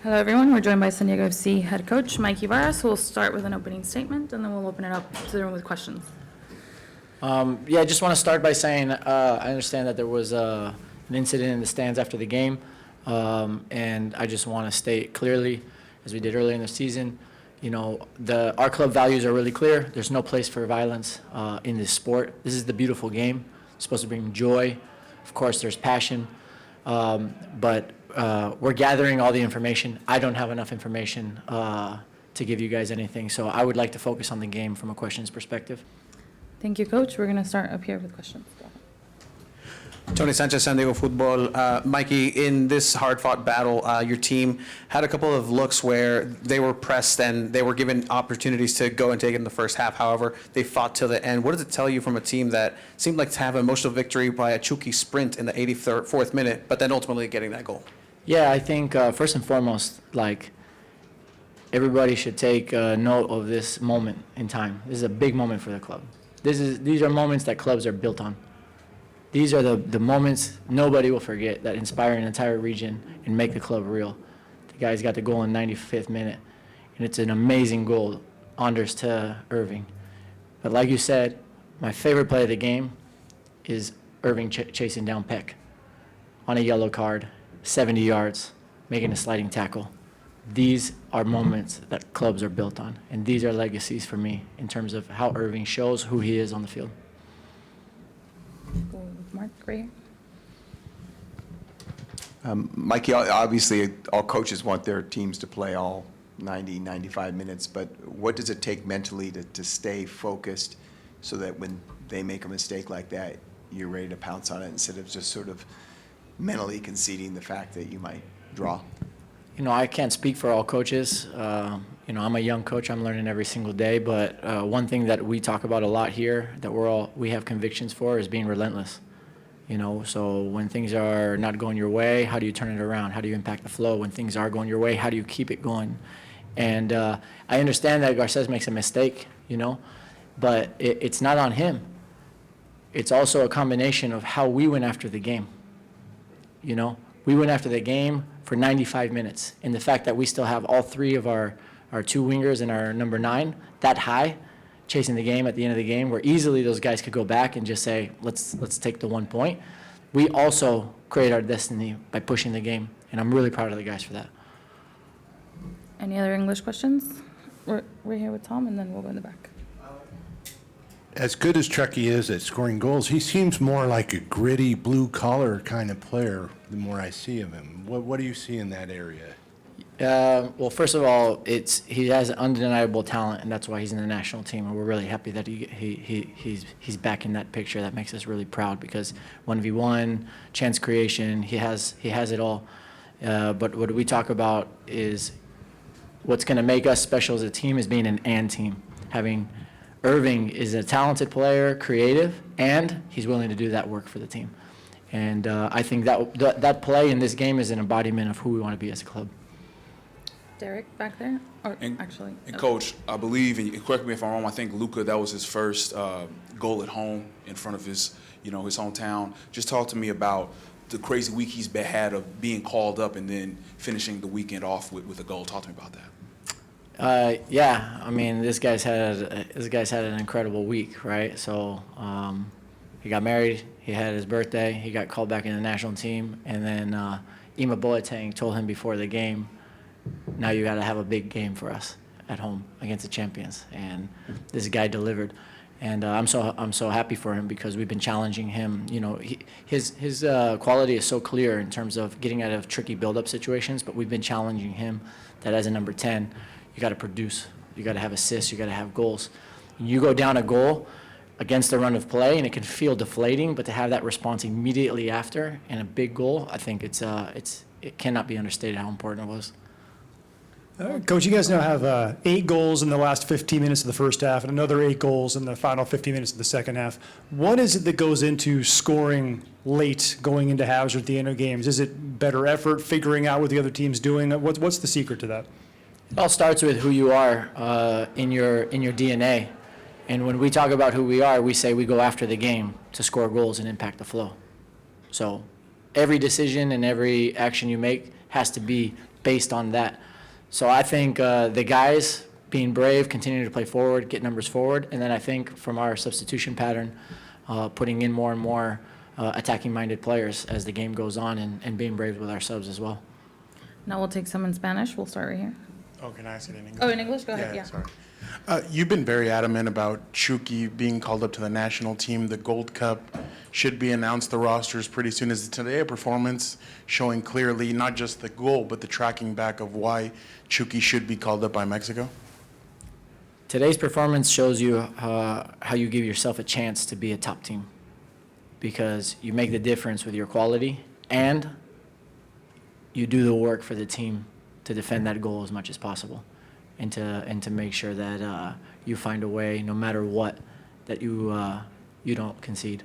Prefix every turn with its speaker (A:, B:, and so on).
A: Hello, everyone. We're joined by San Diego FC head coach Mikey Varas, who will start with an opening statement, and then we'll open it up to the room with questions.
B: I just want to start by saying I understand that there was an incident in the stands after the game, and I just want to state clearly, as we did earlier in the season, our club values are really clear. There's no place for violence in this sport. This is the beautiful game. It's supposed to bring joy. Of course, there's passion, but we're gathering all the information. I don't have enough information to give you guys anything, so I would like to focus on the game from a questions perspective.
A: Thank you, Coach. We're going to start up here with questions. Go ahead.
C: Tony Sanchez, San Diego Football. Mikey, in this hard-fought battle, your team had a couple of looks where they were pressed and they were given opportunities to go and take it in the first half. However, they fought till the end. What does it tell you from a team that seemed like to have an emotional victory by a Chucky sprint in the 84th minute, but then ultimately getting that goal?
B: Yeah, I think first and foremost, everybody should take note of this moment in time. This is a big moment for the club. These are moments that clubs are built on. These are the moments nobody will forget that inspire an entire region and make the club real. The guys got the goal in 95th minute, and it's an amazing goal, honors to Irving. But like you said, my favorite play of the game is Irving chasing down Peck on a yellow card, 70 yards, making a sliding tackle. These are moments that clubs are built on, and these are legacies for me in terms of how Irving shows who he is on the field.
A: Mark, great.
D: Mikey, obviously all coaches want their teams to play all 90, 95 minutes, but what does it take mentally to stay focused so that when they make a mistake like that, you're ready to pounce on it instead of just sort of mentally conceding the fact that you might draw?
B: I can't speak for all coaches. I'm a young coach. I'm learning every single day. But one thing that we talk about a lot here that we have convictions for is being relentless. So when things are not going your way, how do you turn it around? How do you impact the flow? When things are going your way, how do you keep it going? And I understand that Garces makes a mistake, but it's not on him. It's also a combination of how we went after the game. We went after the game for 95 minutes. And the fact that we still have all three of our two wingers and our number 9 that high, chasing the game at the end of the game, where easily those guys could go back and just say, let's take the 1 point. We also create our destiny by pushing the game, and I'm really proud of the guys for that.
A: Any other English questions? We're here with Tom, and then we'll go in the back.
E: As good as Chucky is at scoring goals, he seems more like a gritty, blue-collar kind of player the more I see of him. What do you see in that area?
B: Well, first of all, he has undeniable talent, and that's why he's in the national team. And we're really happy that he's back in that picture. That makes us really proud because 1v1, chance creation, he has it all. But what we talk about is what's going to make us special as a team is being an and team. Having Irving is a talented player, creative, and he's willing to do that work for the team. And I think that play in this game is an embodiment of who we want to be as a club.
A: Derek, back there?
F: And Coach, I believe, and correct me if I'm wrong, I think Luka, that was his first goal at home in front of his hometown. Just talk to me about the crazy week he's had of being called up and then finishing the weekend off with a goal. Talk to me about that.
B: Yeah, I mean, this guy's had an incredible week, right? So he got married, he had his birthday, he got called back in the national team, and then Ima Boateng told him before the game, now you got to have a big game for us at home against the champions, and this guy delivered. And I'm so happy for him because we've been challenging him. His quality is so clear in terms of getting out of tricky build-up situations, but we've been challenging him that as a number 10, you got to produce, you got to have assists, you got to have goals. And you go down a goal against the run of play, and it can feel deflating, but to have that response immediately after and a big goal, I think it cannot be understated how important it was.
G: Coach, you guys now have 8 goals in the last 15 minutes of the first half and another 8 goals in the final 15 minutes of the second half. What is it that goes into scoring late going into halves or at the end of games? Is it better effort, figuring out what the other team's doing? What's the secret to that?
B: It all starts with who you are in your DNA. And when we talk about who we are, we say we go after the game to score goals and impact the flow. So every decision and every action you make has to be based on that. So I think the guys being brave, continuing to play forward, get numbers forward, and then I think from our substitution pattern, putting in more and more attacking-minded players as the game goes on, and being brave with our subs as well.
A: Now we'll take some in Spanish. We'll start right here.
H: Oh, can I ask it in English?
A: Oh, in English? Go ahead, yeah.
H: Sorry. You've been very adamant about Chucky being called up to the national team. The Gold Cup should be announced, the rosters pretty soon. Is today a performance showing clearly not just the goal, but the tracking back of why Chucky should be called up by Mexico?
B: Today's performance shows you how you give yourself a chance to be a top team, because you make the difference with your quality and you do the work for the team to defend that goal as much as possible, and to make sure that you find a way, no matter what, that you don't concede.